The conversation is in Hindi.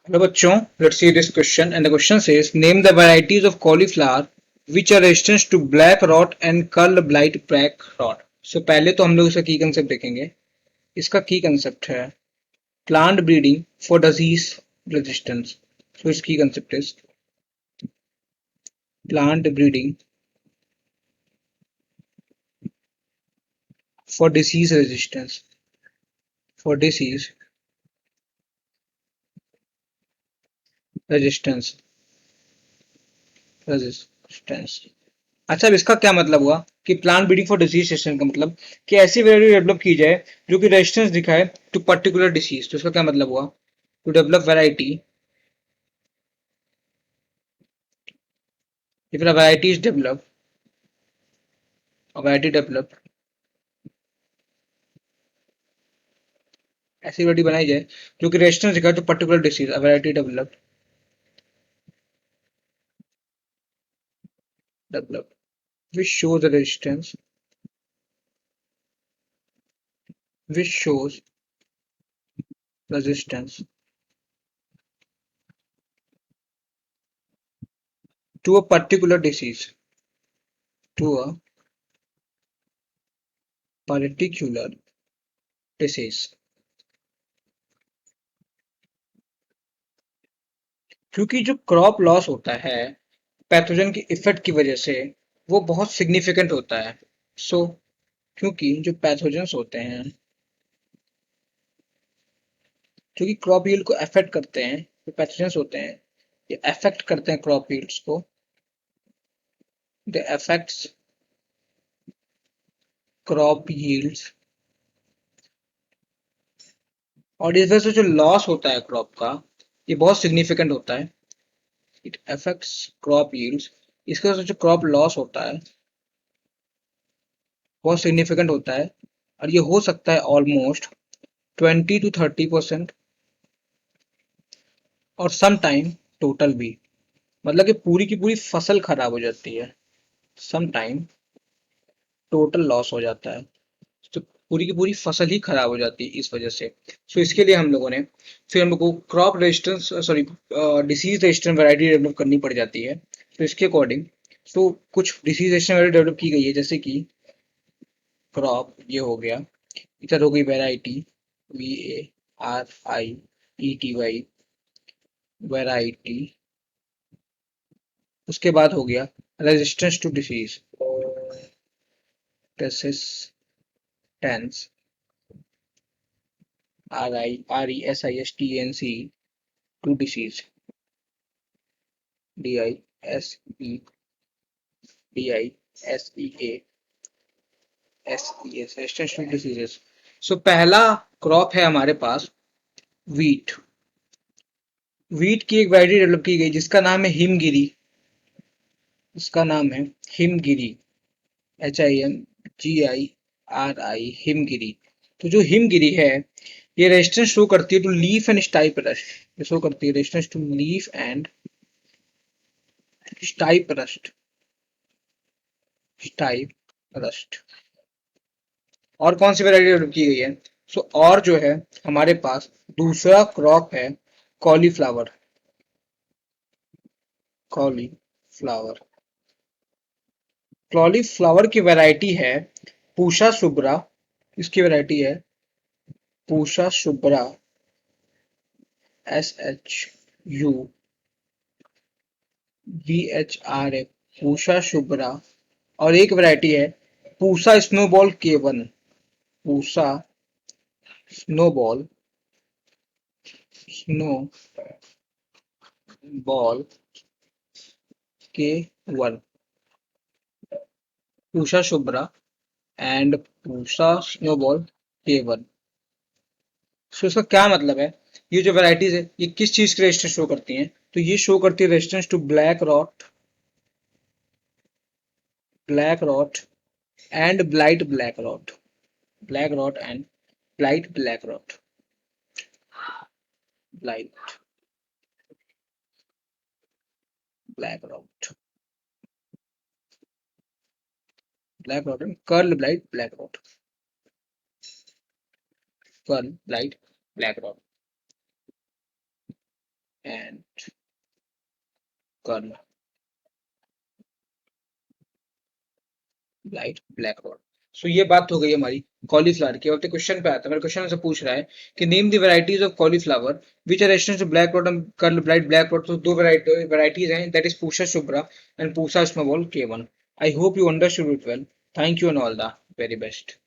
Hello बच्चों, let's see this question and the question says name the varieties of cauliflower which are resistant to black rot and curl blight black rot. So पहले तो हम लोग इसका की कंसेप्ट देखेंगे. इसका की कंसेप्ट है plant breeding for disease resistance. So its key concept is plant breeding for disease resistance. For disease resistance. Resistance. अच्छा, अब इसका क्या मतलब हुआ कि plant breeding for disease resistance का मतलब कि ऐसी वैरायटी डेवलप की जाए जो कि रेजिस्टेंस दिखाए टू पर्टिकुलर डिसीज. तो इसका क्या मतलब हुआ? To develop variety, if a variety is developed, a variety develop, ऐसी वैरायटी बनाई जाए जो कि रेजिस्टेंस दिखाए to particular disease. A variety develop which shows the resistance, which shows resistance to a particular disease, to a particular disease. क्योंकि जो क्रॉप लॉस होता है पैथोजन के इफेक्ट की वजह से वो बहुत सिग्निफिकेंट होता है. सो क्योंकि जो पैथोजेंस होते हैं जो कि क्रॉप यील्ड को अफेक्ट करते हैं, जो पैथोजेंस होते हैं ये अफेक्ट करते हैं क्रॉप यील्ड्स को. दे अफेक्ट्स क्रॉप यील्ड्स. और इस वजह से जो लॉस होता है क्रॉप का ये बहुत सिग्निफिकेंट होता है. It affects crop yields. इसके वजह से जो क्रॉप लॉस होता है बहुत सिग्निफिकेंट होता है. और ये हो सकता है ऑलमोस्ट 20 to 30% और सम टाइम टोटल भी. मतलब कि पूरी की पूरी फसल खराब हो जाती है. सम टाइम टोटल लॉस हो जाता है. तो पूरी की पूरी फसल ही खराब हो जाती है इस वजह से. सो इसके लिए हम लोगों ने फिर हम लोग को crop resistance sorry disease resistant variety develop करनी पड़ जाती है. तो इसके अकॉर्डिंग तो कुछ डिसीज रेजिस्टेंट वैरायटी डेवलप की गई है जैसे कि क्रॉप ये हो गया. इधर हो गई वैरायटी VARIETY वैरायटी. उसके बाद हो गया resistance to disease resistance RESISTANC to disease DISE resistance to diseases. So पहला क्रॉप है हमारे पास वीट. वीट की एक वैरायटी डेवलप की गई जिसका नाम है हिमगिरी. उसका नाम है हिमगिरी. HIMGIRI हिमगिरी. तो जो हिमगिरी है ये रेजिस्टेंस शो करती है to leaf and stripe rust. ये शो करती है resistance to leaf and stripe rust. Stripe rust. और कौन सी वैरायटी डेवलप की गई है? और जो है हमारे पास दूसरा क्रॉप है कॉलीफ्लावर. कॉलीफ्लावर. कॉलीफ्लावर की वैरायटी है पूषा शुभ्रा. इसकी वैरायटी है पूषा शुभ्रा SHUBHRA पूषा शुभ्रा. और एक वैरायटी है Pusa snowball K1. Pusa snowball K1. Pusa Shubhra and Pusa snowball K1. So इसका क्या मतलब है? ये जो वैरायटीज है ये किस चीज के रेजिस्टेंस शो करती हैं? तो ये शो करती है resistance to black rot and blight black rot. Black rot and blight black rot. Blight black rot. Black rot and curl blight black rot. Curl blight black rot. And curl light black rot. So ये बात हो गई हमारी कॉलीफ्लावर की। अब तो क्वेश्चन पे आता है। मेरे क्वेश्चन से पूछ रहा है कि name the varieties of cauliflower which are resistant to black rot and curl blight black rot. तो दो वैरायटीज हैं, that is Pusa Shubhra and Pusa small K1। I hope you understood it well. Thank you and all the very best.